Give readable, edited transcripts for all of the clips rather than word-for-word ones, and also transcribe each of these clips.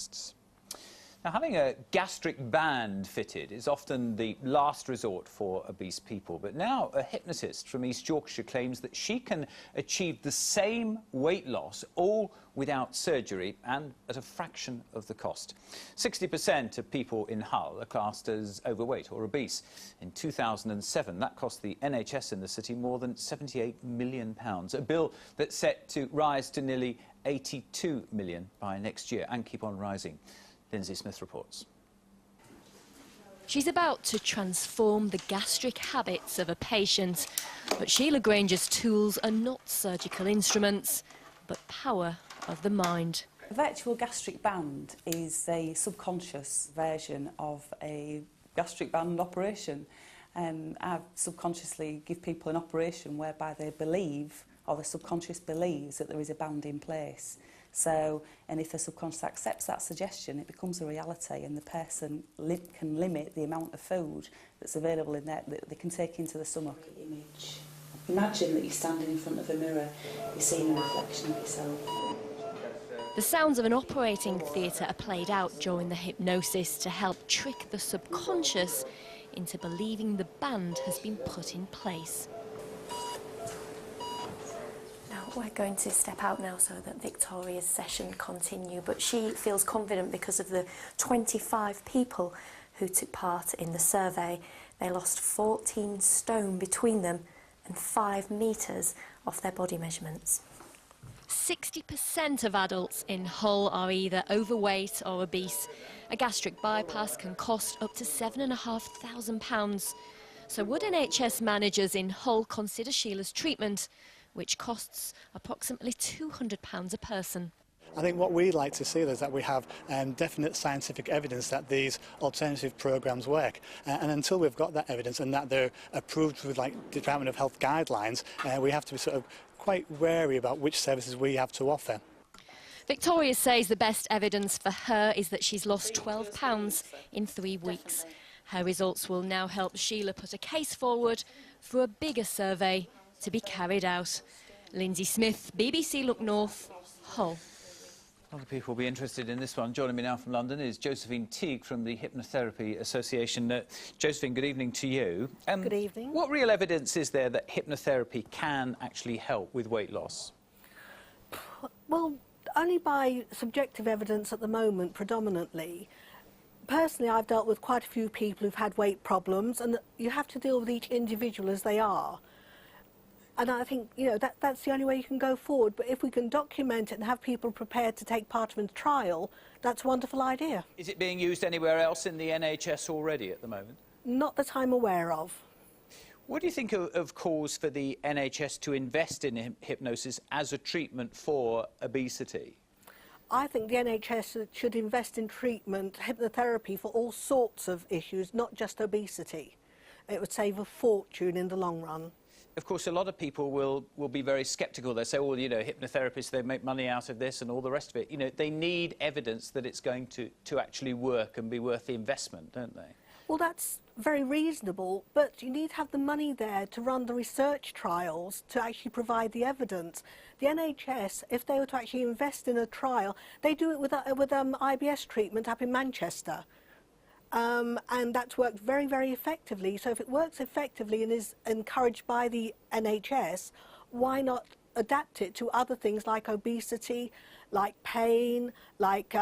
contexts. Now, having a gastric band fitted is often the last resort for obese people, but now a hypnotist from East Yorkshire claims that she can achieve the same weight loss, all without surgery and at a fraction of the cost. 60% of people in Hull are classed as overweight or obese. In 2007, that cost the NHS in the city more than £78 million, a bill that's set to rise to nearly £82 million by next year and keep on rising. Lindsay Smith reports. She's about to transform the gastric habits of a patient, but Sheila Granger's tools are not surgical instruments, but power of the mind. A virtual gastric band is a subconscious version of a gastric band operation. I subconsciously give people an operation whereby they believe, or the subconscious believes, that there is a band in place. So, and if the subconscious accepts that suggestion, it becomes a reality, and the person can limit the amount of food that's available in there that they can take into the stomach. Image. Imagine that you're standing in front of a mirror, you're seeing a reflection of yourself. The sounds of an operating theatre are played out during the hypnosis to help trick the subconscious into believing the band has been put in place. We're going to step out now so that Victoria's session can continue, but she feels confident because of the 25 people who took part in the survey. They lost 14 stone between them and 5 metres off their body measurements. 60% of adults in Hull are either overweight or obese. A gastric bypass can cost up to £7,500. So would NHS managers in Hull consider Sheila's treatment, which costs approximately £200 a person? I think what we'd like to see is that we have definite scientific evidence that these alternative programmes work. And until we've got that evidence and that they're approved with like Department of Health guidelines, we have to be sort of quite wary about which services we have to offer. Victoria says the best evidence for her is that she's lost £12 in 3 weeks. Her results will now help Sheila put a case forward for a bigger survey to be carried out. Lindsay Smith, BBC Look North, Hull. A lot of people will be interested in this one. Joining me now from London is Josephine Teague from the Hypnotherapy Association. Josephine, good evening to you. Good evening. What real evidence is there that hypnotherapy can actually help with weight loss? Well, only by subjective evidence at the moment, predominantly. Personally, I've dealt with quite a few people who've had weight problems, and you have to deal with each individual as they are. And I think, you know, that's the only way you can go forward. But if we can document it and have people prepared to take part in a trial, that's a wonderful idea. Is it being used anywhere else in the NHS already at the moment? Not that I'm aware of. What do you think of calls for the NHS to invest in hypnosis as a treatment for obesity? I think the NHS should invest in treatment, hypnotherapy, for all sorts of issues, not just obesity. It would save a fortune in the long run. Of course, a lot of people will be very sceptical. They say, well, you know, hypnotherapists, they make money out of this and all the rest of it. You know, they need evidence that it's going to actually work and be worth the investment, don't they? Well, that's very reasonable, but you need to have the money there to run the research trials to actually provide the evidence. The NHS, if they were to actually invest in a trial, they do it with IBS treatment up in Manchester. And that's worked very, very effectively. So if it works effectively and is encouraged by the NHS, why not adapt it to other things like obesity, like pain, like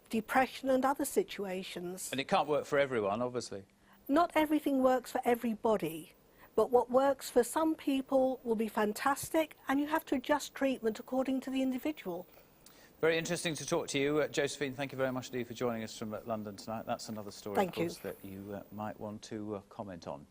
depression and other situations? And it can't work for everyone, obviously. Not everything works for everybody, but what works for some people will be fantastic, and you have to adjust treatment according to the individual. Very interesting to talk to you. Josephine, thank you very much indeed for joining us from London tonight. That's another story, of course, that you might want to comment on.